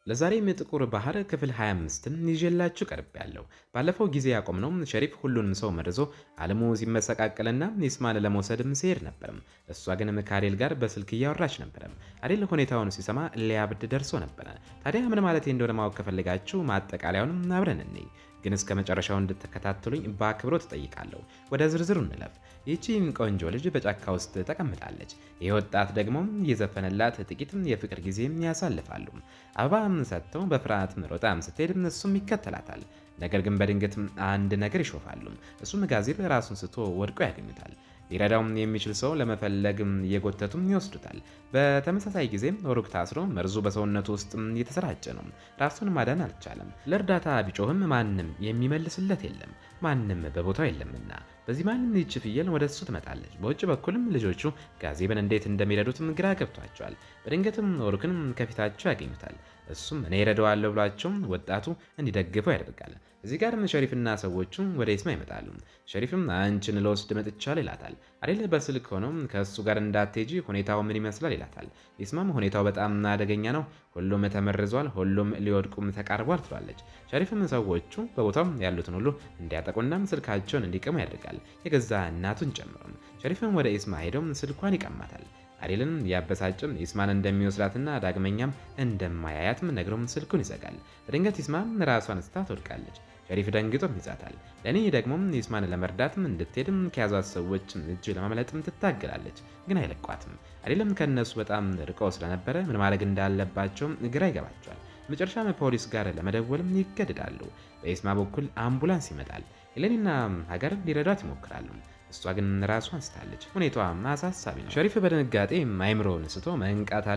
ለዛሬም የጥቁር ባህር ክፍል 25ን ይዤላችሁ ቀርቤያለሁ። ባለፈው ጊዜ ያቆምነው ሸሪፍ ሁሉንም ሰው መርዞ ዓለሙ ሲመሰቃቀልና ይስማን ለመውሰድም ሲሄድ ነበር። እሷ ግን ከአዴል ጋር በስልክ እያወራች ነበር። አዴል ሁኔታውን ሲሰማ ሊያብድ ደርሶ ነበር። ታዲያ ምን ማለት እንደሆነ ማወቅ ከፈለጋችሁ ማጠቃለያውን አብረን እንይ። ግን እስከ መጨረሻው እንድትከታተሉኝ በአክብሮት እጠይቃለሁ። ወደ ዝርዝሩ እንለፍ። ይህቺ ቆንጆ ልጅ በጫካ ውስጥ ተቀምጣለች። ይህ ወጣት ደግሞ እየዘፈነላት ጥቂትም የፍቅር ጊዜም ያሳልፋሉ። አበባም ሰጥተው በፍርሃት ሮጣም ስትሄድ እሱም ይከተላታል። ነገር ግን በድንገት አንድ ነገር ይሾፋሉ። እሱም ጋዜብ ራሱን ስቶ ወድቆ ያገኙታል። ሊረዳውም የሚችል ሰው ለመፈለግም እየጎተቱም ይወስዱታል። በተመሳሳይ ጊዜም ኦሩክ ታስሮ መርዙ በሰውነቱ ውስጥ እየተሰራጨ ነው። ራሱን ማዳን አልቻለም። ለእርዳታ ቢጮህም ማንም የሚመልስለት የለም። ማንም በቦታው የለምና በዚህ ማንም ይህች ፍየል ወደ እሱ ትመጣለች። በውጭ በኩልም ልጆቹ ጋዜብን እንዴት እንደሚረዱትም ግራ ገብቷቸዋል። በድንገትም ኦሩክን ከፊታቸው ያገኙታል። እሱም እኔ እረዳዋለሁ ብሏቸው ወጣቱ እንዲደግፈው ያደርጋል። እዚህ ጋርም ሸሪፍና ሰዎቹ ወደ ይስማ ይመጣሉ። ሸሪፍም አንቺን ልወስድ መጥቻለሁ ይላታል። አዴል በስልክ ሆኖ ከእሱ ጋር እንዳትሄጂ ሁኔታው ምን ይመስላል ይላታል። ይስማም ሁኔታው በጣም አደገኛ ነው፣ ሁሉም ተመርዟል፣ ሁሉም ሊወድቁም ተቃርቧል ትሏለች። ሸሪፍም ሰዎቹ በቦታው ያሉትን ሁሉ እንዲያጠቁና ስልካቸውን እንዲቀሙ ያደርጋል፣ የገዛ እናቱን ጨምሮ። ሸሪፍም ወደ ይስማ ሄደው ስልኳን ይቀማታል። አዴልን ያበሳጭም ይስማን እንደሚወስዳትና ዳግመኛም እንደማያያትም ነግሮም ስልኩን ይዘጋል። በድንገት ይስማም ራሷን ስታ ትወድቃለች። ሸሪፍ ደንግጦም ይዛታል። ለኔ ደግሞ ይስማን ለመርዳትም እንድትሄድም ከያዟት ሰዎች እጅ ለማምለጥም ትታገላለች፣ ግን አይለቋትም። አዴልም ከነሱ በጣም ርቀው ስለነበረ ምን ማድረግ እንዳለባቸው ግራ ይገባቸዋል። መጨረሻም ፖሊስ ጋር ለመደወልም ይገደዳሉ። በይስማ በኩል አምቡላንስ ይመጣል። ሄሌኒና ሀገር ሊረዷት ይሞክራሉ። እሷ ግን ራሷን ስታለች። ሁኔታዋ አሳሳቢ ነው። ሸሪፍ በድንጋጤ አይምሮውን ስቶ መንቃት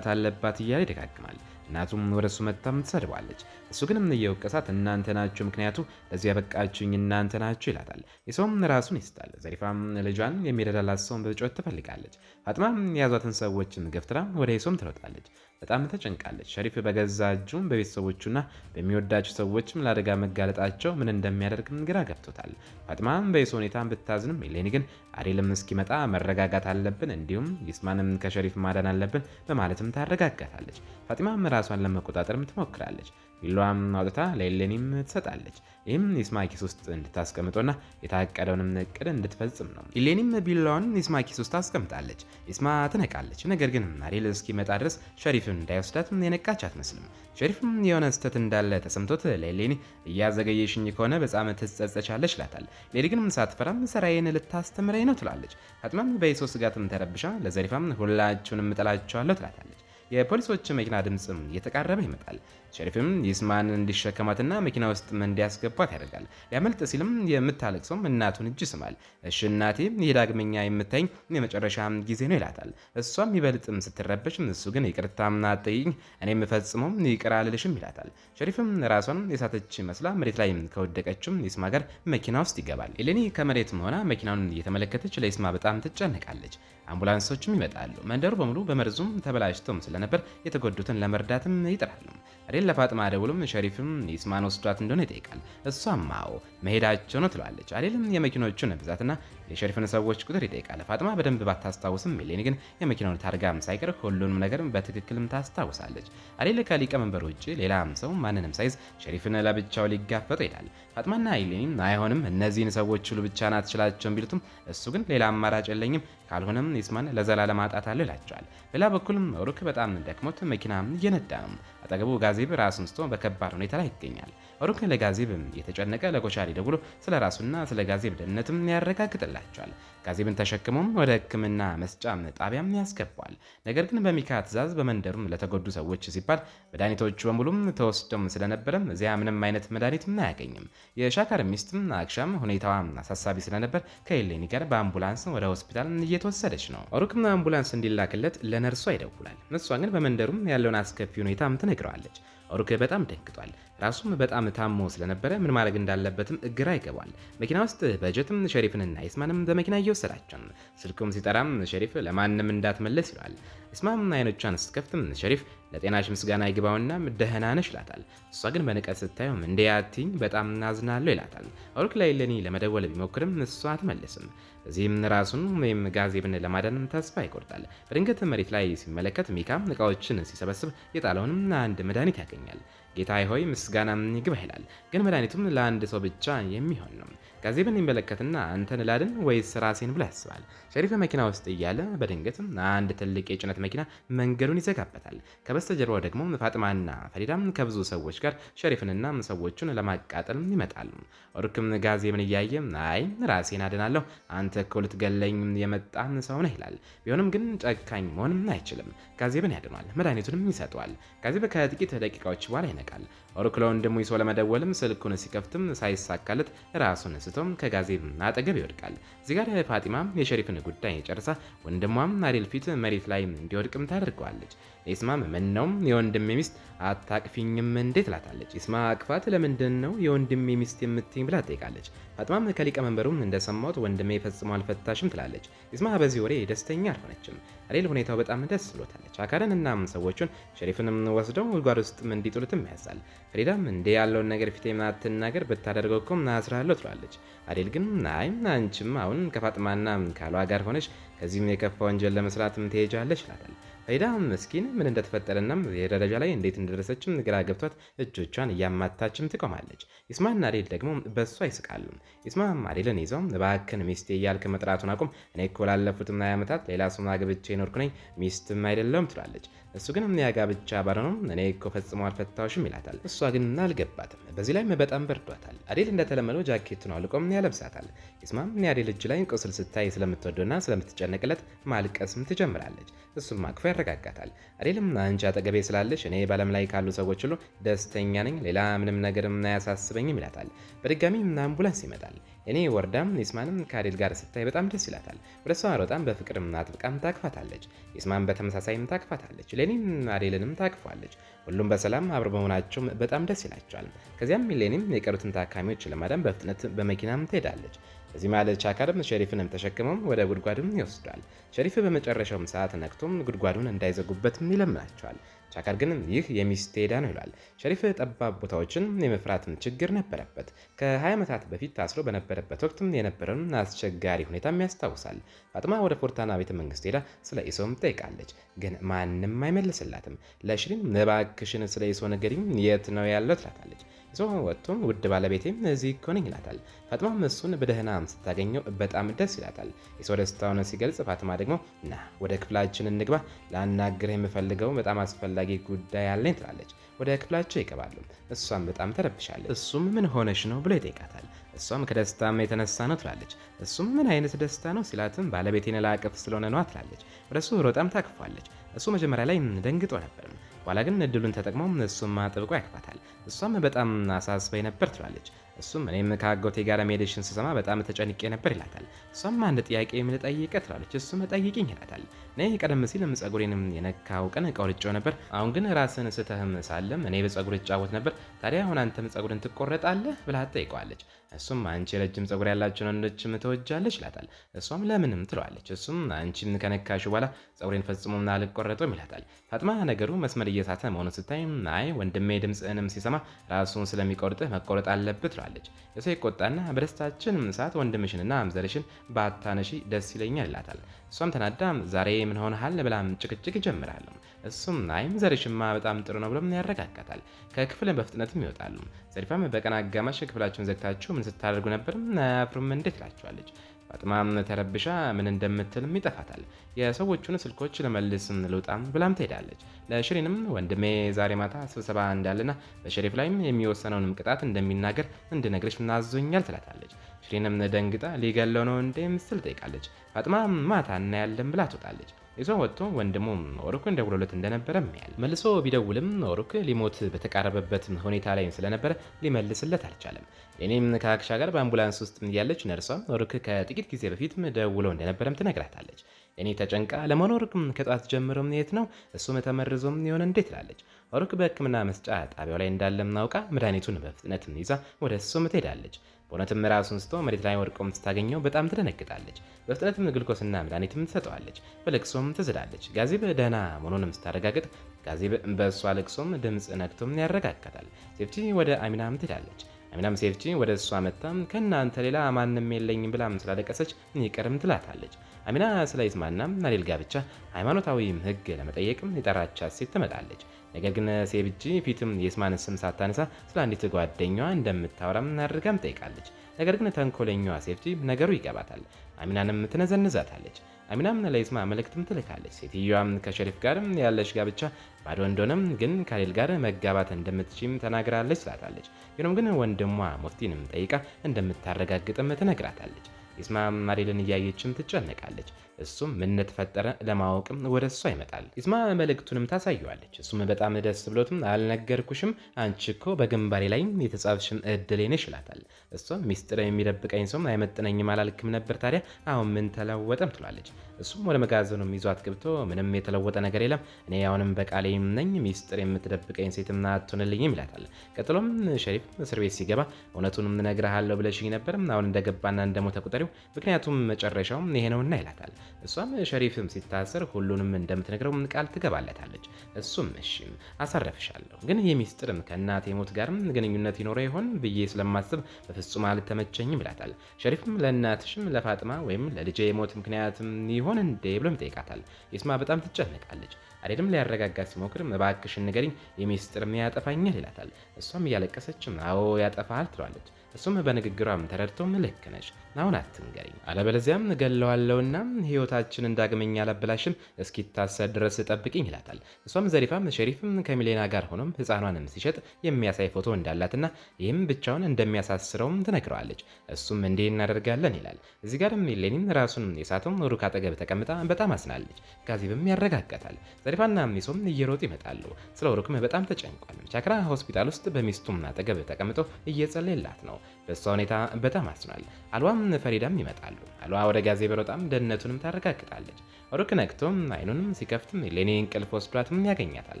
አለባት እያለ ይደጋግማል። እናቱም ወደ እሱ መጥታም ትሰድባለች። እሱ ግን እየወቀሳት እናንተ ናችሁ ምክንያቱ ለዚህ ያበቃችሁኝ እናንተ ናችሁ ይላታል። የሰውም ራሱን ይስታል። ዘሪፋም ልጇን የሚረዳላት ሰውን በጮት ትፈልጋለች። ፋጥማም የያዟትን ሰዎችን ገፍትራ ወደ ሄሶም ትሮጣለች። በጣም ተጨንቃለች። ሸሪፍ በገዛ እጁ በቤተሰቦቹና በሚወዳቸው ሰዎችም ለአደጋ መጋለጣቸው ምን እንደሚያደርግም ግራ ገብቶታል። ፋጥማም በሄሶ ሁኔታ ብታዝንም ሄሌኒ ግን አዴልም እስኪመጣ መረጋጋት አለብን፣ እንዲሁም ይስማንም ከሸሪፍ ማዳን አለብን በማለትም ታረጋጋታለች። ፋጢማም ራሷን ለመቆጣጠርም ትሞክራለች። ቢላዋም አውጥታ ለሄሌኒም ትሰጣለች። ይህም ይስማ ኪስ ውስጥ እንድታስቀምጠውና የታቀደውንም እቅድ እንድትፈጽም ነው። ሄሌኒም ቢላዋን ይስማ ኪስ ውስጥ ታስቀምጣለች። ይስማ ትነቃለች። ነገር ግን አዴል እስኪመጣ ድረስ ሸሪፍን እንዳይወስዳት የነቃች አትመስልም። ሸሪፍም የሆነ ስህተት እንዳለ ተሰምቶት ለሄሌኒ እያዘገየሽኝ ከሆነ በጣም ትጸጸቻለች ይላታል። ሌሊ ግን ሳትፈራም ስራዬን ልታስተምረኝ ነው ትላለች። ፋጢማም በይሶ ስጋትም ተረብሻ ለዘሪፋም ሁላችሁንም እጠላቸዋለሁ ትላታለች። የፖሊሶች መኪና ድምጽም እየተቃረበ ይመጣል። ሸሪፍም ይስማን እንዲሸከማትና መኪና ውስጥ እንዲያስገባት ያደርጋል። ሊያመልጥ ሲልም የምታለቅሰው እናቱን እጅ ስማል። እሺ እናቴ፣ ይህ ዳግመኛ የምታይኝ የመጨረሻ ጊዜ ነው ይላታል። እሷም ይበልጥም ስትረበሽ፣ እሱ ግን ይቅርታም አትጠይኝ፣ እኔም ፈጽሞ ይቅር አልልሽም ይላታል። ሸሪፍም ራሷን የሳተች መስላ መሬት ላይ ከወደቀችም ይስማ ጋር መኪና ውስጥ ይገባል። ሄሌኒ ከመሬትም ሆና መኪናውን እየተመለከተች ለይስማ በጣም ትጨነቃለች። አምቡላንሶችም ይመጣሉ። መንደሩ በሙሉ በመርዙም ተበላሽቶም ስለነበር የተጎዱትን ለመርዳትም ይጥራሉ። አዴል ለፋጥማ ደውሎም ሸሪፍም ይስማን ወስዷት እንደሆነ ይጠይቃል። እሷም አዎ መሄዳቸው ነው ትለዋለች። አዴልም የመኪኖቹን ብዛትና የሸሪፍን ሰዎች ቁጥር ይጠይቃል። ፋጥማ በደንብ ባታስታውስም ሄሌኒ ግን የመኪናውን ታርጋም ሳይቀር ሁሉንም ነገር በትክክልም ታስታውሳለች። አዴል ከሊቀመንበሩ ውጭ ሌላም ሰው ማንንም ሳይዝ ሸሪፍን ለብቻው ሊጋፈጡ ይሄዳል። ፋጥማና ሄሌኒ አይሆንም እነዚህን ሰዎች ሁሉ ብቻ ናት ትችላቸውም ቢሉትም እሱ ግን ሌላ አማራጭ የለኝም ካልሆነም ይስማን ለዘላለም አጣታለሁ ይላቸዋል። በሌላ በኩልም ኦሩክ በጣም ደክሞት መኪና እየነዳ ነው። አጠገቡ ጋዜብ ራሱን ስቶ በከባድ ሁኔታ ላይ ይገኛል። ኦሩክ ለጋዜብ የተጨነቀ ለኮሻሪ ደውሎ ስለ ራሱና ስለ ጋዜብ ደህንነትም ያረጋግጥላቸዋል። ጋዜብን ተሸክሞም ወደ ሕክምና መስጫ ጣቢያም ያስገባል። ነገር ግን በሚካ ትዕዛዝ በመንደሩም ለተጎዱ ሰዎች ሲባል መድኃኒቶቹ በሙሉም ተወስደውም ስለነበረም እዚያ ምንም አይነት መድኃኒትም አያገኝም። የሻካር ሚስትም አክሻም ሁኔታዋ አሳሳቢ ስለነበር ከሄሌኒ ጋር በአምቡላንስ ወደ ሆስፒታል እየተወሰደች ነው። ኦሩክም አምቡላንስ እንዲላክለት ለነርሷ ይደውላል። እሷ ግን በመንደሩም ያለውን አስከፊ ሁኔታም ትነግረዋለች። ኦሩክ በጣም ደንግጧል። ራሱም በጣም ታሞ ስለነበረ ምን ማድረግ እንዳለበትም ግራ ይገባል። መኪና ውስጥ በጀትም ሸሪፍንና ይስማንም በመኪና እየወሰዳቸው። ስልኩም ሲጠራም ሸሪፍ ለማንም እንዳትመለስ ይለዋል። ይስማም አይኖቿን ስትከፍትም ሸሪፍ ለጤናሽ ምስጋና ይግባውና ደህና ነሽ ይላታል። እሷ ግን በንቀት ስታየው እንዴ አትይኝ በጣም እናዝናለሁ ይላታል። ኦሩክ ለኢሌኒ ለመደወል ቢሞክርም እሷ አትመልስም። በዚህም ራሱን ወይም ጋዜብን ለማዳን ተስፋ ይቆርጣል። በድንገት መሬት ላይ ሲመለከት ሚካ እቃዎችን ሲሰበስብ የጣለውንም አንድ መድኃኒት ያገኛል። ጌታዬ ሆይ ምስጋና ይግባህ ይላል። ግን መድኃኒቱም ለአንድ ሰው ብቻ የሚሆን ነው። ጋዜብን ይመለከትና አንተን ላድን ወይስ ራሴን ብሎ ያስባል። ሸሪፍ መኪና ውስጥ እያለ በድንገት አንድ ትልቅ የጭነት መኪና መንገዱን ይዘጋበታል። ከበስተጀርባው ደግሞ ፋጥማና ፈሪዳም ከብዙ ሰዎች ጋር ሸሪፍንና ሰዎቹን ለማቃጠል ይመጣሉ። ኦሩክም ጋዜብን እያየ አይ ራሴን አድናለሁ፣ አንተ እኮ ልትገለኝ የመጣ ሰው ነህ ይላል። ቢሆንም ግን ጨካኝ መሆንም አይችልም። ጋዜብን ያድኗል፣ መድኃኒቱንም ይሰጠዋል። ጋዜብ ከጥቂት ደቂቃዎች በኋላ ይነቃል። ኦሩክ ለወንድሙ ይዞ ለመደወልም ስልኩን ሲከፍትም ሳይሳካለት ራሱን ስቶም ከጋዜብ አጠገብ ይወድቃል። እዚህ ጋር ፋጢማ የሸሪፍን ጉዳይ ጨርሳ ወንድሟም ናሬል ፊት መሬት ላይ እንዲወድቅም ታደርገዋለች። ኢስማም ምን ነው የወንድሜ ሚስት አታቅፊኝም እንዴት ትላታለች። ኢስማ አቅፋት ለምንድን ነው የወንድሜ ሚስት የምትኝ ብላ ትጠይቃለች። ፋጥማም ከሊቀመንበሩም እንደሰማሁት ወንድሜ ፈጽሞ አልፈታሽም ትላለች። ኢስማ በዚህ ወሬ ደስተኛ አልሆነችም። ናሬል ሁኔታው በጣም ደስ ብሎታለች። አካልን እና ሰዎቹን ሸሪፍንም ወስደው ጉድጓድ ውስጥም እንዲጥሉትም ያዛል። ፍሪዳም እንዴ ያለውን ነገር ፊቴ ማትናገር ብታደርገው እኮ አስራለሁ ትላለች። አዴል ግን አይ አንቺም አሁን ከፋጥማና ካሏ ጋር ሆነች ከዚህም የከፋ ወንጀል ለመስራትም ትሄጃለች ይላታል። ፈሪዳ ምስኪን ምን እንደተፈጠረና የደረጃ ላይ እንዴት እንደደረሰችም ግራ ገብቷት እጆቿን እያማታችም ትቆማለች። ኢስማና አዴል ደግሞ በእሷ ይስቃሉ። ኢስማም አዴልን ይዘው እባክህን ሚስቴ እያልክ መጥራቱን አቁም፣ እኔ እኮ ላለፉት 20 ዓመታት ሌላ ሰው አግብቼ ኖርኩ ነኝ፣ ሚስትም አይደለሁም ትላለች። እሱ ግን ያጋብቻ ባልሆነም እኔ እኮ ፈጽሞ አልፈታሁሽም ይላታል። እሷ ግን አልገባትም። በዚህ ላይ በጣም በርዷታል። አዴል እንደተለመደው ጃኬቱን አውልቆም ያለብሳታል። ኢስማም የአዴል እጅ ላይ ቁስል ስታይ ስለምትወደውና ስለምትጨነቅለት ማልቀስም ትጀምራለች። እሱም አቅፎ ያረጋጋታል። አዴልም አንቺ አጠገቤ ስላለሽ እኔ በዓለም ላይ ካሉ ሰዎች ሁሉ ደስተኛ ነኝ፣ ሌላ ምንም ነገርም አያሳስበኝም ይላታል። በድጋሚ አምቡላንስ ይመጣል። እኔ ወርዳም ኢስማንም ከአዴል ጋር ስታይ በጣም ደስ ይላታል። ወደ እሷ ሮጣም በፍቅርም አጥብቃም ታቅፋታለች። ኢስማን በተመሳሳይም ታቅፋታለች። ሌኒም አዴልንም ታቅፏለች። ሁሉም በሰላም አብሮ በመሆናቸው በጣም ደስ ይላቸዋል። ከዚያም ሌኒም የቀሩትን ታካሚዎች ለማዳን በፍጥነት በመኪናም ትሄዳለች። በዚህ ማለት ቻካርም ሸሪፍንም ተሸክመው ወደ ጉድጓድም ይወስዷል። ሸሪፍ በመጨረሻውም ሰዓት ነክቶም ጉድጓዱን እንዳይዘጉበትም ይለምናቸዋል። ቻካር ግን ይህ የሚስቴ ዕዳ ነው ይላል። ሸሪፍ ጠባብ ቦታዎችን የመፍራትም ችግር ነበረበት። ከ20 ዓመታት በፊት ታስሮ በነበረበት ወቅት የነበረውን አስቸጋሪ ሁኔታም ያስታውሳል። ፋጥማ ወደ ፎርታና ቤተ መንግስት ሄዳ ስለ ኢሶም ጠይቃለች፣ ግን ማንም አይመልስላትም። ለሽሪን እባክሽን ስለ ኢሶ ንገሪኝ፣ የት ነው ያለው ትላታለች። ኢሶ ወጥቶም ውድ ባለቤቴም እዚህ እኮ ነኝ ይላታል። ፋጥማም እሱን በደህናም ስታገኘው በጣም ደስ ይላታል። ኢሶ ደስታውን ሲገልጽ ፋጥማ ደግሞ ና ወደ ክፍላችን እንግባ፣ ላናግርህ የምፈልገው በጣም አስፈላጊ ጉዳይ አለኝ ትላለች። ወደ ክፍላቸው ይገባሉ። እሷም በጣም ተረብሻለች። እሱም ምን ሆነሽ ነው ብሎ ይጠይቃታል። እሷም ከደስታም የተነሳ ነው ትላለች። እሱም ምን አይነት ደስታ ነው ሲላትም ባለቤቴን ላቅፍ ስለሆነ ነው ትላለች። ወደሱ ሮጣም ታቅፏለች። እሱ መጀመሪያ ላይ ደንግጦ ነበር። በኋላ ግን እድሉን ተጠቅሞ እሱም አጥብቆ ያቅፋታል። እሷም በጣም አሳስበኝ ነበር ትላለች። እሱም እኔም ከአጎቴ ጋር ሜዲሽን ስሰማ በጣም ተጨንቄ ነበር ይላታል። እሷም አንድ ጥያቄ ልጠይቅህ ትላለች። እሱም ጠይቅኝ ይላታል። እኔ ቀደም ሲል ጸጉሬንም የነካው ቀን ቆርጬው ነበር። አሁን ግን ራስን ስተህም ሳለም እኔ በጸጉር እጫወት ነበር። ታዲያ አሁን አንተም ጸጉርን ትቆረጣለህ ብላ ትጠይቀዋለች። እሱም አንቺ ረጅም ጸጉር ያላቸውን ወንዶችም ትወጃለሽ ይላታል። እሷም ለምንም ትለዋለች። እሱም አንቺን ከነካሽ በኋላ ጸጉሬን ፈጽሞ አልቆረጠውም ይላታል። ፋጥማ ነገሩ መስመር እየሳተ መሆኑን ስታይ አይ ወንድሜ ድምፅህንም ሲሰማ ራሱን ስለሚቆርጥህ መቆረጥ አለብህ ትለዋለች። እሱ ይቆጣና በደስታችን ሰዓት ወንድምሽንና ዘርሽን ባታነሺ ደስ ይለኛል ይላታል። እሷም ተናዳ ዛሬ ምን ሆነሃል ብላም ጭቅጭቅ ይጀምራሉ። እሱም አይም ዘርሽማ በጣም ጥሩ ነው ብሎም ያረጋጋታል። ከክፍል በፍጥነትም ይወጣሉ። ዘሪፋም በቀን አጋማሽ ክፍላቸውን ዘግታችሁ ምን ስታደርጉ ነበር? አያፍሩም እንዴት ትላቸዋለች። ፋጥማም ተረብሻ ምን እንደምትልም ይጠፋታል። የሰዎቹን ስልኮች ለመልስም ልውጣም ብላም ትሄዳለች። ለሽሪንም ወንድሜ ዛሬ ማታ ስብሰባ እንዳለና በሸሪፍ ላይም የሚወሰነውንም ቅጣት እንደሚናገር እንድነግርሽ እናዞኛል ትላታለች። ሽሪንም ደንግጣ ሊገለው ነው እንዴ ምስል ጠይቃለች። ፋጥማ ማታ እናያለን ብላ ትወጣለች። ይዞ ወጥቶ ወንድሙ ኦሩክ እንደውሎለት እንደነበረ ያያል። መልሶ ቢደውልም ኦሩክ ሊሞት በተቃረበበት ሁኔታ ላይ ስለነበረ ሊመልስለት አልቻለም። እኔም ከአክሻ ጋር በአምቡላንስ ውስጥ ያለች ነርሷ ኦሩክ ከጥቂት ጊዜ በፊት ደውሎ እንደነበረም ትነግራታለች። እኔ ተጨንቃ ለመኖር ከጧት ጀምሮ የት ነው እሱም ተመርዞም ይሆን እንዴት ትላለች። ኦሩክ በሕክምና መስጫ ጣቢያው ላይ እንዳለም አውቃ መድኃኒቱን በፍጥነት ይዛ ወደ እሱም ትሄዳለች። በእውነትም ራሱን ስቶ መሬት ላይ ወድቆም ስታገኘው በጣም ትደነግጣለች። በፍጥነትም ግልኮስና መድኃኒትም ትሰጠዋለች። በልቅሶም ትዝላለች። ጋዜብ ደህና መሆኑንም ስታረጋግጥ ጋዜብ በእሷ ልቅሶም ድምፅ ነክቶም ያረጋጋታል። ሴፍቲ ወደ አሚናም ትሄዳለች። አሚናም ሴፍቲ ወደ እሷ መጣም ከእናንተ ሌላ ማንም የለኝም ብላም ስላለቀሰች ይቅርም ትላታለች። አሚና ስለ ይስማና ናሬል ጋብቻ ሃይማኖታዊም ሕግ ለመጠየቅም የጠራቻት ሴት ትመጣለች። ነገር ግን ሴብጂ ፊትም የይስማን ስም ሳታነሳ ስለ አንዲት ጓደኛዋ እንደምታወራም አድርጋም ጠይቃለች። ነገር ግን ተንኮለኛዋ ሴፍቲ ነገሩ ይገባታል። አሚናንም ትነዘንዛታለች። አሚናም ለይስማ መልእክትም ትልካለች። ሴትዮዋም ከሸሪፍ ጋር ያለሽ ጋብቻ ባዶ እንደሆነም ግን ከሌል ጋር መጋባት እንደምትችም ተናግራለች ትላታለች። ሆኖም ግን ወንድሟ ሙፍቲንም ጠይቃ እንደምታረጋግጥም ትነግራታለች። ይስማ ናሬልን እያየችም ትጨነቃለች። እሱም ምን ተፈጠረ ለማወቅም ወደ እሷ ይመጣል። ይስማ መልእክቱንም ታሳየዋለች። እሱም በጣም ደስ ብሎትም አልነገርኩሽም አንቺ እኮ በግንባሬ ላይ የተጻፍሽም እድሌ ነሽ ይላታል። እሷም ሚስጥር የሚደብቀኝ ሰው አይመጥነኝም አላልክም ነበር ታዲያ አሁን ምን ተለወጠም ትላለች። እሱም ወደ መጋዘኑም ይዟት ገብቶ ምንም የተለወጠ ነገር የለም እኔ አሁንም በቃሌ ነኝ ሚስጥር የምትደብቀኝ ሴትም አትሆንልኝም ይላታል። ቀጥሎም ሸሪፍ እስር ቤት ሲገባ እውነቱንም እነግርሃለሁ ብለሽኝ ነበር አሁን እንደገባና እንደሞተ ቁጠሪው ምክንያቱም መጨረሻው ይሄ ነውና ይላታል። እሷም ሸሪፍም ሲታሰር ሁሉንም እንደምትነግረው ቃል ትገባለታለች። እሱም እሺም አሳረፍሻለሁ፣ ግን የሚስጥርም ከእናቴ ሞት ጋርም ግንኙነት ይኖረው ይሆን ብዬ ስለማስብ በፍጹም አልተመቸኝም ይላታል። ሸሪፍም ለእናትሽም ለፋጥማ ወይም ለልጄ የሞት ምክንያትም ይሆን እንዴ ብሎም ይጠይቃታል። ይስማ በጣም ትጨነቃለች። አሬድም ሊያረጋጋት ሲሞክር እባክሽን ንገሪኝ የሚስጥርም ያጠፋኛል ይላታል። እሷም እያለቀሰችም አዎ ያጠፋሃል ትለዋለች። እሱም በንግግሯም ተረድቶም ልክ ነሽ አሁን አትንገሪኝ አለበለዚያም እገለዋለሁና ህይወታችንን ዳግመኛ አላበላሽም እስኪታሰር ድረስ ጠብቂኝ ይላታል። እሷም ዘሪፋም ሸሪፍም ከሚሌና ጋር ሆኖም ህፃኗንም ሲሸጥ የሚያሳይ ፎቶ እንዳላትና ይህም ብቻውን እንደሚያሳስረውም ትነግረዋለች። እሱም እንዲህ እናደርጋለን ይላል። እዚህ ጋርም ሚሌኒም ራሱን የሳተው ሩክ አጠገብ ተቀምጣ በጣም አዝናለች። ጋዚብም ያረጋጋታል። ዘሪፋና ሚሶም እየሮጡ ይመጣሉ። ስለ ሩክም በጣም ተጨንቋል። ቻክራ ሆስፒታል ውስጥ በሚስቱም አጠገብ ተቀምጦ እየጸለየላት ነው። በእሷ ሁኔታ በጣም አዝኗል። አልዋም ፈሪዳም ይመጣሉ። አልዋ ወደ ጋዜብ በጣም ደህንነቱንም ታረጋግጣለች። ሩክ ነክቶም አይኑንም ሲከፍትም ሌኒ እንቅልፍ ወስዷትም ያገኛታል።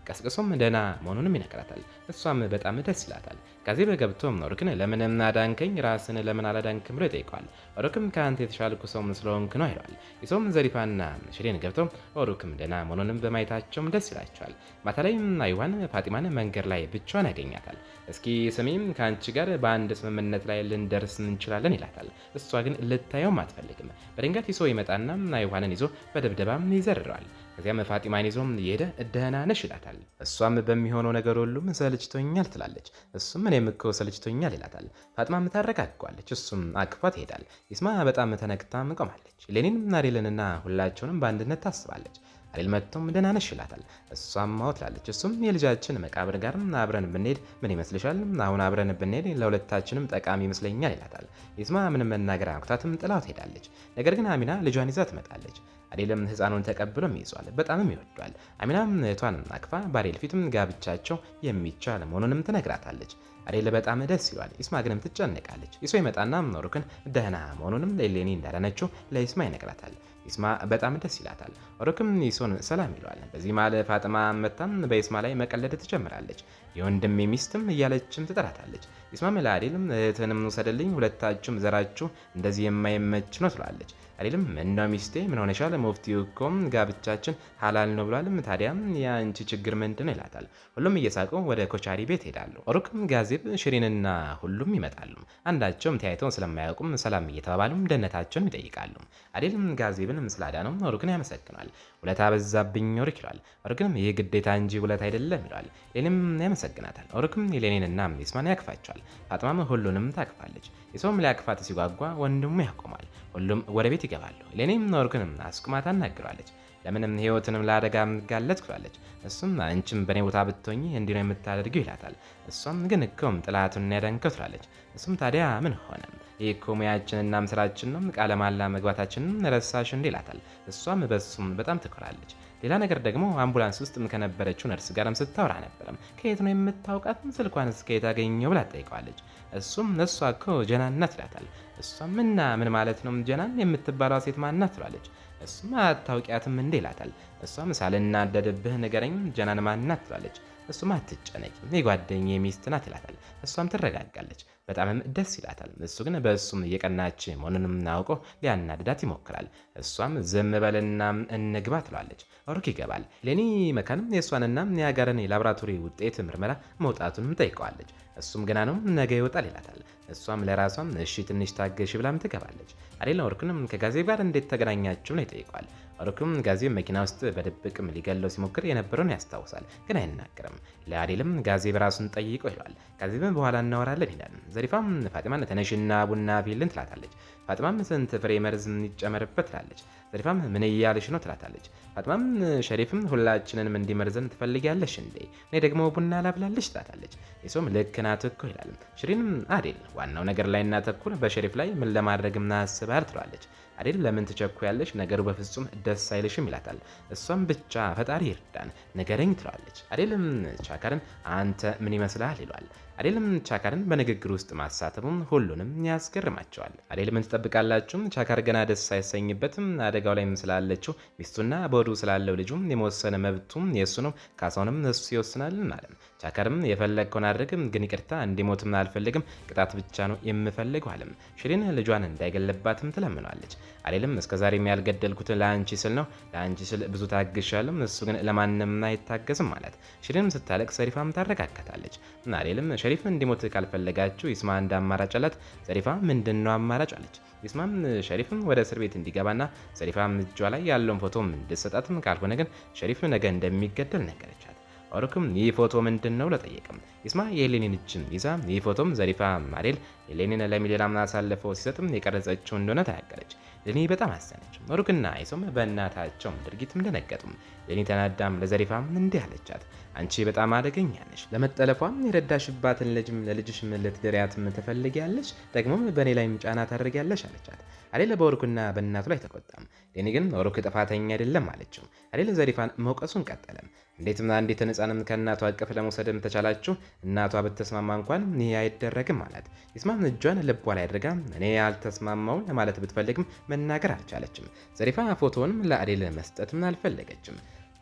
ቀስቅሶም ደህና መሆኑንም ይነግራታል። እሷም በጣም ደስ ይላታል። ጋዜብ ገብቶም ሩክን ለምን አዳንከኝ ራስን ለምን አላዳንክም ብሎ ይጠይቀዋል። ሩክም ከአንተ የተሻልኩ ሰው ስለሆንክ ነው ይለዋል። ይሶም ዘሪፋና ሽሬን ገብቶም ሩክም ደህና መሆኑንም በማየታቸውም ደስ ይላቸዋል። ማታ ላይ አይዋን ፋጢማን መንገድ ላይ ብቻዋን ያገኛታል። እስኪ ስሜም ከአንቺ ጋር በአንድ ስምምነት ላይ ልንደርስ እንችላለን ይላታል። እሷ ግን ልታየውም አትፈልግም። በድንገት ይሶ ይመጣና አይዋንን ይዞ በደብደባም ይዘርረዋል። ከዚያም ፋጢማን ይዞም እየሄደ ደህና ነሽ ይላታል። እሷም በሚሆነው ነገር ሁሉም ሰልችቶኛል ትላለች። እሱም እኔም እኮ ሰልችቶኛል ይላታል። ፋጢማም ታረጋግቋለች። እሱም አቅፏት ይሄዳል። ይስማ በጣም ተነክታም ቆማለች። ሌኒን ናሬልንና ሁላቸውንም በአንድነት ታስባለች። አሬል መጥቶም ደህና ነሽ ይላታል። እሷም አዎ ትላለች። እሱም የልጃችን መቃብር ጋር አብረን ብንሄድ ምን ይመስልሻል? አሁን አብረን ብንሄድ ለሁለታችንም ጠቃሚ ይመስለኛል ይላታል። ይስማ ምንም መናገር አቅቷትም ጥላው ትሄዳለች። ነገር ግን አሚና ልጇን ይዛ ትመጣለች። አሬልም ህፃኑን ተቀብሎም ይዟል። በጣምም ይወዷል። አሚናም እህቷን አቅፋ በአሬል ፊትም ጋብቻቸው የሚቻል መሆኑንም ትነግራታለች። አሬል በጣም ደስ ይሏል። ይስማ ግንም ትጨነቃለች። ይሶ ይመጣና ሩክን ደህና መሆኑንም ለሌኒ እንዳዳነችው ለይስማ ይነግራታል። ይስማ በጣም ደስ ይላታል። ሩክም ይሶን ሰላም ይለዋል። በዚህ ማለ ፋጥማ መታም በይስማ ላይ መቀለድ ትጀምራለች። የወንድሜ ሚስትም እያለችም ትጠራታለች። ይስማም ለአሬልም እህትንም ውሰድልኝ ሁለታችሁም ዘራችሁ እንደዚህ የማይመች ነው ትላለች። አሬልም ምነው ሚስቴ ምን ሆነሻል? ሙፍቲው እኮ ጋብቻችን ሀላል ነው ብሏልም ታዲያም የአንቺ ችግር ምንድን ነው ይላታል። ሁሉም እየሳቁ ወደ ኮቻሪ ቤት ሄዳሉ። ሩክም ጋዜብ ሽሪንና ሁሉም ይመጣሉ። አንዳቸውም ተያይተው ስለማያውቁም ሰላም እየተባባሉም ደህንነታቸውን ይጠይቃሉ። አሬልም ጋዜብንም ስላዳነው ሩክን ያመሰግናል። ውለታ በዛብኝ ሩክ ይሏል። ሩክም ይህ ግዴታ እንጂ ውለት አይደለም ይሏል። ሌኒም ያመሰግናታል። ሩክም የሌኒንና ይስማን ያቅፋቸዋል። ፋጥማም ሁሉንም ታቅፋለች። ይሰውም ሊያቅፋት ሲጓጓ ወንድሙ ያቆማል። ሁሉም ወደ ቤት ይገባሉ። ሌኒም ሩክንም አስቁማ ታናግረዋለች። ለምንም ህይወትንም ለአደጋ ጋለጥ ትላለች። እሱም አንቺም በኔ ቦታ ብትሆኚ እንዲህ ነው የምታደርጊው ይላታል። እሷም ግን እኮም ጥላቱን ያዳንከው ትላለች። እሱም ታዲያ ምን ሆነ? ይህ እኮ ሙያችንና ስራችን ነው፣ ቃለ መሃላ መግባታችንን ረሳሽ እንዴ ይላታል። እሷም በሱም በጣም ትኮራለች። ሌላ ነገር ደግሞ አምቡላንስ ውስጥ ከነበረችው ነርስ ጋርም ስታወራ ነበረም። ከየት ነው የምታውቃት? ስልኳንስ ከየት አገኘው ብላ ትጠይቀዋለች። እሱም እሷ እኮ ጀናን ናት ይላታል። እሷም እና ምን ማለት ነው ጀናን የምትባለው ሴት ማን ናት ትላለች። እሱም አታውቂያትም እንዴ ይላታል። እሷም ሳልናደድብህ ንገረኝ ጀናን ማን ናት ትላለች። እሱም አትጨነቂ የጓደኛዬ ሚስት ናት ይላታል። እሷም ትረጋጋለች። በጣምም ደስ ይላታል። እሱ ግን በእሱም እየቀናች መሆኑንም አውቆ ሊያናድዳት ይሞክራል። እሷም ዝም በልና እንግባ ትለዋለች። ኦሩክ ይገባል። ሌኒ መካንም የእሷንና የአጋርን የላቦራቶሪ ውጤት ምርመራ መውጣቱንም ጠይቀዋለች። እሱም ገና ነው ነገ ይወጣል ይላታል። እሷም ለራሷም እሺ ትንሽ ታገሽ ብላም ትገባለች። አዴል ኦሩክንም ከጋዜብ ጋር እንዴት ተገናኛችሁ ነው ይጠይቋል። ኦሩክም ጋዜብ መኪና ውስጥ በድብቅም ሊገለው ሲሞክር የነበረውን ያስታውሳል፣ ግን አይናገርም። ለአዴልም ጋዜብ ራሱን ጠይቆ ይለዋል። ጋዜብም በኋላ እናወራለን ይላል። ዘሪፋም ፋጢማን ተነሽና ቡና ፊልን ትላታለች። ፋጢማም ስንት ፍሬ መርዝ ይጨመርበት ትላለች። ዘሪፋም ምን እያልሽ ነው ትላታለች። ፋጢማም ሸሪፍም ሁላችንንም እንዲመርዘን ትፈልጊያለሽ እንዴ? እኔ ደግሞ ቡና ላብላለች ትላታለች። ይሶም ልክ ናት እኮ ይላል። ሽሪንም አዴል ዋናው ነገር ላይ እናተኩር፣ በሸሪፍ ላይ ምን ለማድረግ እናስባል ትለዋለች። አዴል ለምን ትቸኩያለሽ? ነገሩ በፍጹም ደስ አይልሽም ይላታል። እሷም ብቻ ፈጣሪ ይርዳን ንገረኝ ትለዋለች። አዴልም ቻካርን አንተ ምን ይመስልሃል ይለዋል። አዴልም ቻካርን በንግግር ውስጥ ማሳተፉም ሁሉንም ያስገርማቸዋል። አዴል ምን ትጠብቃላችሁ? ቻካር ገና ደስ አይሰኝበትም። አደጋው ላይ ስላለችው ሚስቱና በወዱ ስላለው ልጁም የመወሰነ መብቱም የእሱ ነው፣ ካሳውንም እሱ ይወስናል ማለት። ቻካርም የፈለግከውን አድርግም፣ ግን ይቅርታ እንዲሞትም አልፈልግም፣ ቅጣት ብቻ ነው የምፈልገው አለም። ሽሪን ልጇን እንዳይገለባትም ትለምነዋለች። አዴልም እስከዛሬም ያልገደልኩት ለአንቺ ስል ነው፣ ለአንቺ ስል ብዙ ታግሻለሁ፣ እሱ ግን ለማንም አይታገስም ማለት። ሽሪንም ስታለቅ ዘሪፋም ታረጋጋታለች። አዴልም ሸሪፍ እንዲሞት ካልፈለጋችሁ ይስማ እንደ አማራጭ አላት። ዘሪፋ ምንድነው አማራጭ አለች። ይስማም ሸሪፍም ወደ እስር ቤት እንዲገባና ዘሪፋም እጇ ላይ ያለውን ፎቶም እንድትሰጣትም፣ ካልሆነ ግን ሸሪፍ ነገ እንደሚገደል ነገረቻት። ኦሩክም ይህ ፎቶ ምንድን ነው ለጠየቅም ይስማ የሌኒን እጅም ይዛ ይህ ፎቶም ዘሪፋ አዴል የሌኒን ለሚሌላም አሳልፈው ሲሰጥም የቀረጸችው እንደሆነ ታያቀለች። ሌኒ በጣም አዘነች። ኦሩክና ይሶም በእናታቸውም ድርጊትም ደነገጡም። ሌኒ ተናዳም ለዘሪፋም እንዲህ አለቻት፣ አንቺ በጣም አደገኛ ነሽ። ለመጠለፏም የረዳሽባትን ልጅም ለልጅሽም ልትድሪያትም ትፈልጊያለሽ፣ ደግሞም በእኔ ላይም ጫና ታደርጊያለሽ አለቻት። አዴል በኦሩክና በእናቱ ላይ ተቆጣም። ሌኒ ግን ኦሩክ ጥፋተኛ አይደለም አለችው። አዴል ዘሪፋን መውቀሱን ቀጠለም። እንዴትም አንዲትን ሕፃንም ከእናቷ እቅፍ ለመውሰድም ተቻላችሁ? እናቷ ብትስማማ እንኳን ይህ አይደረግም አላት። ይስማም እጇን ልቧ ላይ አድርጋ እኔ ያልተስማማው ለማለት ብትፈልግም መናገር አልቻለችም። ዘሪፋ ፎቶውንም ለአዴል መስጠትም አልፈለገችም።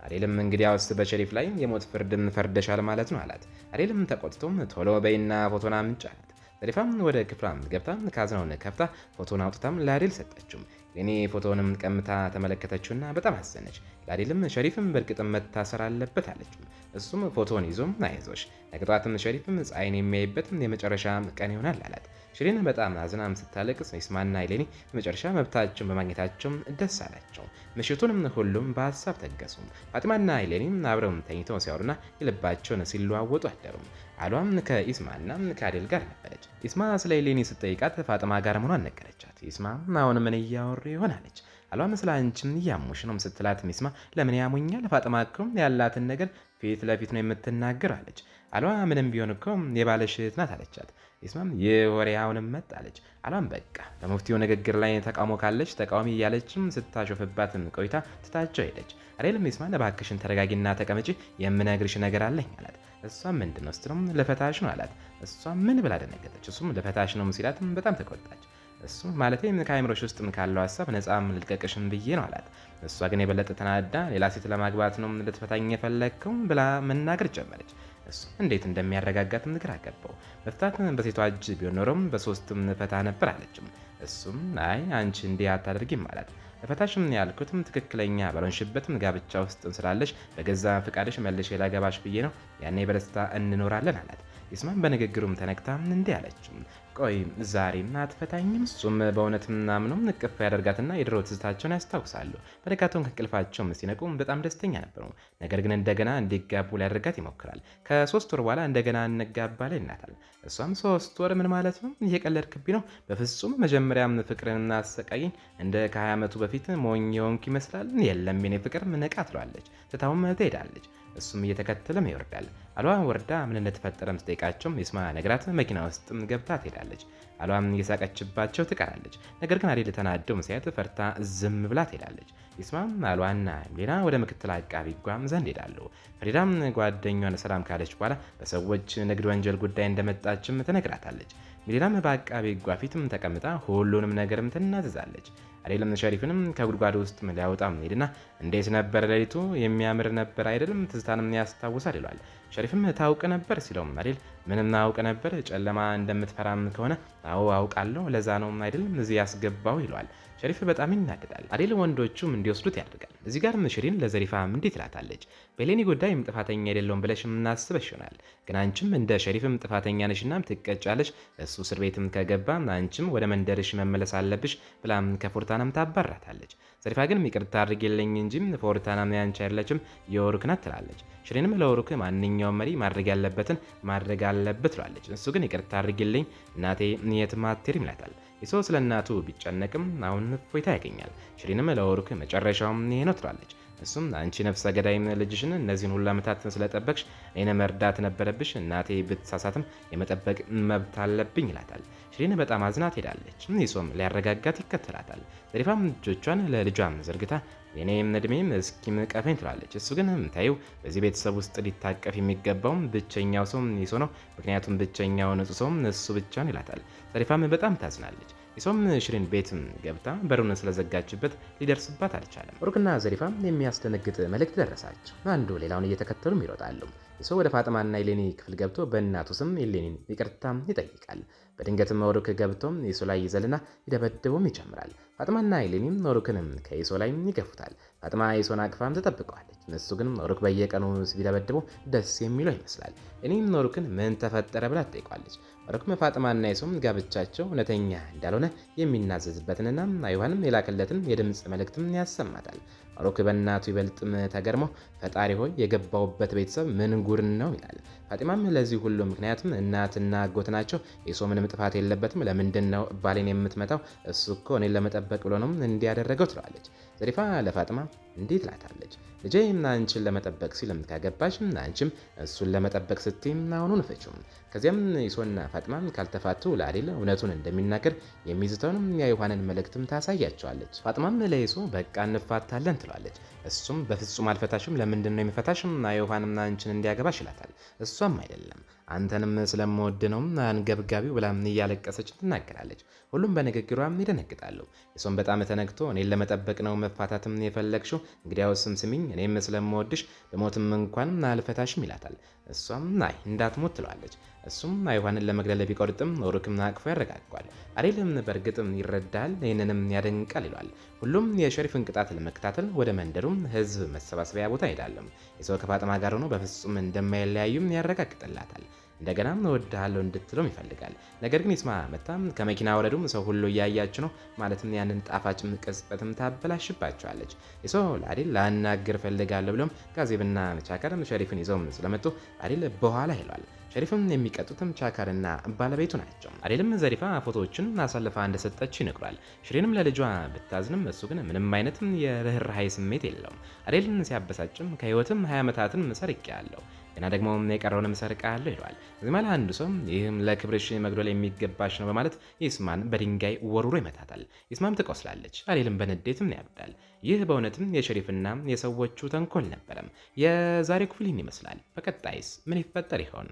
አዴልም እንግዲያውስ በሸሪፍ ላይ የሞት ፍርድም ፈርደሻል ማለት ነው አላት። አዴልም ተቆጥቶም ቶሎ በይና ፎቶን አምጪ አላት። ዘሪፋም ወደ ክፍሏም ገብታ ካዝናውን ከፍታ ፎቶን አውጥታም ለአዴል ሰጠችው። ሌኒ ፎቶውንም ቀምታ ተመለከተችውና በጣም አዘነች። ለአዴልም ሸሪፍም በእርግጥም መታሰር አለበት አለችው። እሱም ፎቶውን ይዞም አይዞሽ ነገ ጠዋትም ሸሪፍም ፀሐይን የሚያይበት የመጨረሻ ቀን ይሆናል አላት። ሽሪን በጣም አዝናም ስታለቅስ ይስማና ሌኒ የመጨረሻ መብታቸውን በማግኘታቸው ደስ አላቸው። ምሽቱንም ሁሉም በሀሳብ ተገሱ። ፋጢማና ሌኒ አብረው ተኝተው ሲያወሩና የልባቸውን ሲለዋወጡ አደሩም። አሏም ከኢስማና ከአዴል ጋር ነበረች። ኢስማ ስለ ሌኒ ስትጠይቃት ፋጢማ ጋር መሆኗን ነገረቻት። ኢስማ አሁን ምን እያወሩ ይሆናለች። አሏም ስለ አንቺም እያሙሽ ነው ስትላት ኢስማ ለምን ያሙኛል? ፋጢማ እኮ ያላትን ነገር ፊት ለፊት ነው የምትናገር አለች። አሏ ምንም ቢሆን እኮ የባለሽ እህት ናት አለቻት። ኢስማም ይህ ወሬ አሁንም መጣለች። አሏም በቃ በሙፍቲው ንግግር ላይ ተቃውሞ ካለች ተቃዋሚ እያለችም ስታሾፍባትም ቆይታ ትታቸው ሄደች። አዴልም ኢስማን እባክሽን ተረጋጊና ተቀመጪ የምነግርሽ ነገር አለኝ አላት። እሷም ምንድን ነው ስትለውም ልፈታሽ ነው አላት። እሷም ምን ብላ ደነገጠች። እሱም ልፈታሽ ነው ሲላትም በጣም ተቆጣች። እሱ ማለቴ ከአይምሮሽ ውስጥ ካለው ሀሳብ ነፃም ልልቀቅሽን ብዬ ነው አላት። እሷ ግን የበለጠ ተናዳ ሌላ ሴት ለማግባት ነው ልትፈታኝ የፈለግከው ብላ መናገር ጀመረች። እሱ እንዴት እንደሚያረጋጋትም ግራ ገባው። መፍታት በሴቷ እጅ ቢሆን ኖሮም በሶስትም ፈታ ነበር አለችም። እሱም አይ አንቺ እንዲህ አታደርጊም አላት። ለፈታሽም ያልኩትም ትክክለኛ ባልሆንሽበትም ጋብቻ ውስጥ ስላለሽ በገዛ ፍቃድሽ መልሼ ላገባሽ ብዬ ነው፣ ያኔ በደስታ እንኖራለን አላት። ይስማም በንግግሩም ተነክታ እንዲህ አለችም፣ ቆይ ዛሬም አትፈታኝም? እሱም በእውነትም አምኖም ንቅፍ ያደርጋትና የድሮ ትዝታቸውን ያስታውሳሉ። በነጋታውም ከእንቅልፋቸውም ሲነቁ በጣም ደስተኛ ነበሩ። ነገር ግን እንደገና እንዲጋቡ ሊያደርጋት ይሞክራል። ከ3 ወር በኋላ እንደገና እንጋባለን ይላታል። እሷም 3 ወር ምን ማለት ነው? እየቀለድክብኝ ነው? በፍጹም መጀመሪያም ፍቅርን አሰቃይኝ፣ እንደ ከ20 ዓመቱ በፊት ሞኝ የሆንክ ይመስላል። የለም የኔ ፍቅር ንቃ ትለዋለች። ትታውም ትሄዳለች። እሱም እየተከተለም ይወርዳል። አሏ ወርዳ ምን እንደተፈጠረም ስጠይቃቸውም ይስማ ነግራት መኪና ውስጥም ገብታ ትሄዳለች። አሏም እየሳቀችባቸው ትቀራለች። ነገር ግን አዴል ተናደው ሲያት ፈርታ ዝም ብላ ትሄዳለች። ይስማም አሏና ሌላ ወደ ምክትል አቃቢ ሕጓም ዘንድ ሄዳሉ። ፍሪዳም ጓደኛዋን ሰላም ካለች በኋላ በሰዎች ንግድ ወንጀል ጉዳይ እንደመጣችም ትነግራታለች። ሚሌላም በአቃቢ ሕጓ ፊትም ተቀምጣ ሁሉንም ነገርም ትናዘዛለች። አዴልም ሸሪፍንም ከጉድጓድ ውስጥ ሊያወጣም ሄድና እንዴት ነበር ሌሊቱ? የሚያምር ነበር አይደለም? ትዝታንም ያስታውሳል ይሏል። ሸሪፍም ታውቅ ነበር ሲለውም አዴል ምንም አውቅ ነበር ጨለማ እንደምትፈራም ከሆነ አዎ አውቃለሁ፣ ለዛ ነው አይደለም እዚህ ያስገባው ይለዋል። ሸሪፍ በጣም ይናደዳል። አዴል ወንዶቹም እንዲወስዱት ያደርጋል። እዚህ ጋር ሽሪን ለዘሪፋ እንዲህ ትላታለች፣ በሌኒ ጉዳይም ጥፋተኛ አይደለሁም ብለሽ ምናስበሽ ይሆናል፣ ግን አንቺም እንደ ሸሪፍም ጥፋተኛ ነሽና ትቀጫለሽ። እሱ እስር ቤትም ከገባ አንቺም ወደ መንደርሽ መመለስ አለብሽ ብላም ከፎርታናም ታባራታለች። ዘሪፋ ግን ይቅርታ አድርጌልኝ እንጂ ፎርታናም ያንቺ አይደለችም የወሩክ ናት ትላለች። ሽሪንም ለወሩክ ማንኛውም መሪ ማድረግ ያለበትን ማድረግ አለበት ትላለች። እሱ ግን ይቅርታ አድርጌልኝ እናቴ የትም አትሄድም ይላታል። ኢሶ ስለ እናቱ ቢጨነቅም አሁን እፎይታ ያገኛል። ሽሪንም ለወሩክ መጨረሻውም ይሄ ነው ትላለች። እሱም አንቺ ነፍሰ ገዳይም ልጅሽን እነዚህን ሁሉ ዓመታት ስለጠበቅሽ እኔን መርዳት ነበረብሽ፣ እናቴ ብትሳሳትም የመጠበቅ መብት አለብኝ ይላታል። ሽሪን በጣም አዝና ትሄዳለች። ኢሶም ሊያረጋጋት ይከተላታል። ዘሪፋም እጆቿን ለልጇም ዘርግታ የኔም እድሜም እስኪምቀፈኝ ትላለች። እሱ ግን ታዩ በዚህ ቤተሰብ ውስጥ ሊታቀፍ የሚገባውም ብቸኛው ሰው ኢሶ ነው፣ ምክንያቱም ብቸኛው ንጹህ ሰውም እሱ ብቻ ነው ይላታል። ዘሪፋም በጣም ታዝናለች። ኢሶም ሽሪን ቤት ገብታ በሩን ስለዘጋችበት ሊደርስባት አልቻለም። ሩክና ዘሪፋ የሚያስደነግጥ መልእክት ደረሳቸው። አንዱ ሌላውን እየተከተሉም ይሮጣሉ። ኢሶ ወደ ፋጥማና ኤሌኒ ክፍል ገብቶ በእናቱ ስም ኤሌኒን ይቅርታ ይጠይቃል። በድንገትም ሩክ ገብቶም ኢሶ ላይ ይዘልና ይደበድበውም ይጀምራል። ፋጥማና ኤሌኒም ሩክንም ከኢሶ ላይ ይገፉታል። ፋጥማ ኢሶን አቅፋም ትጠብቀዋለች። እሱ ግን ሩክ በየቀኑ ቢደበድበው ደስ የሚለው ይመስላል። ኤሌኒም ሩክን ምን ተፈጠረ ብላ ትጠይቋለች። ሩክም ፋጥማና ኢሶም ጋብቻቸው እውነተኛ እንዳልሆነ የሚናዘዝበትንና አይዋንም የላከለትን የድምፅ መልእክትም ያሰማታል። ሩክ በእናቱ ይበልጥም ተገርሞ ፈጣሪ ሆይ የገባውበት ቤተሰብ ምን ጉድ ነው ይላል። ፋጢማም ለዚህ ሁሉ ምክንያትም እናትና አጎት ናቸው። ኢሶ ምንም ጥፋት የለበትም። ለምንድን ነው ባሌን የምትመታው? እሱ እኮ እኔን ለመጠበቅ ብሎ ነው እንዲያደረገው ትለዋለች። ዘሪፋ ለፋጥማ እንዲህ ትላታለች፣ ልጄ አንቺን ለመጠበቅ ሲልም ካገባሽ አንቺም እሱን ለመጠበቅ ስትይም አሁኑን ፍቺው። ከዚያም ኢሶና ፋጥማ ካልተፋቱ ለአዴል እውነቱን እንደሚናገር የሚዝተውንም የዮሐንን መልእክትም ታሳያቸዋለች። ፋጥማም ለኢሶ በቃ እንፋታለን ትለዋለች። እሱም በፍጹም አልፈታሽም፣ ለምንድን ነው የሚፈታሽም? ዮሐንም አንቺን እንዲያገባሽ ይላታል። እሷም አይደለም አንተንም ስለምወድ ነው አንገብጋቢው ብላ እያለቀሰች ትናገራለች። ሁሉም በንግግሯም ይደነግጣሉ። ኢሶም በጣም ተነግቶ እኔን ለመጠበቅ ነው መፋታትም የፈለግሽው? እንግዲያውስም ስሚኝ፣ እኔም ስለምወድሽ በሞትም እንኳን አልፈታሽም ይላታል። እሷም አይ እንዳትሞት ትለዋለች። እሱም ዮሐንን ለመግደል ቢቆርጥም ሩክም አቅፎ ያረጋጓል። አዴልም በእርግጥም ይረዳል፣ ይህንንም ያደንቃል ይለዋል። ሁሉም የሸሪፍን ቅጣት ለመከታተል ወደ መንደሩም ህዝብ መሰባሰቢያ ቦታ ይሄዳሉ። ኢሶ ከፋጥማ ጋር ሆኖ በፍጹም እንደማይለያዩም ያረጋግጥላታል። እንደገና እወድሃለሁ እንድትለውም ይፈልጋል። ነገር ግን ይስማ መታም ከመኪና ወረዱም ሰው ሁሉ እያያች ነው ማለትም ያንን ጣፋጭም ቅጽበትም ታበላሽባቸዋለች። ኢሶ ለአዴል ላናግር ፈልጋለሁ ብሎም ጋዜብና ቻካርም ሸሪፍን ይዘውም ስለመጡ አዴል በኋላ ይሏል። ሸሪፍም የሚቀጡትም ቻካርና ባለቤቱ ናቸው። አዴልም ዘሪፋ ፎቶዎችን አሳልፋ እንደሰጠች ይነግሯል። ሽሪንም ለልጇ ብታዝንም እሱ ግን ምንም አይነትም የርህራሄ ስሜት የለውም። አዴልን ሲያበሳጭም ከህይወትም 20 ዓመታትን ሰርቄያለሁ ገና ደግሞ የቀረውንም ሰርቃለሁ ይለዋል። እዚህ ማለት አንዱ ሰው ይህም ለክብርሽ መግደል የሚገባሽ ነው በማለት ይስማን በድንጋይ ወርውሮ ይመታታል። ይስማም ትቆስላለች። አዴልም በንዴትም ያብዳል። ይህ በእውነትም የሸሪፍና የሰዎቹ ተንኮል ነበረም። የዛሬው ክፍል ይህን ይመስላል። በቀጣይስ ምን ይፈጠር ይሆን?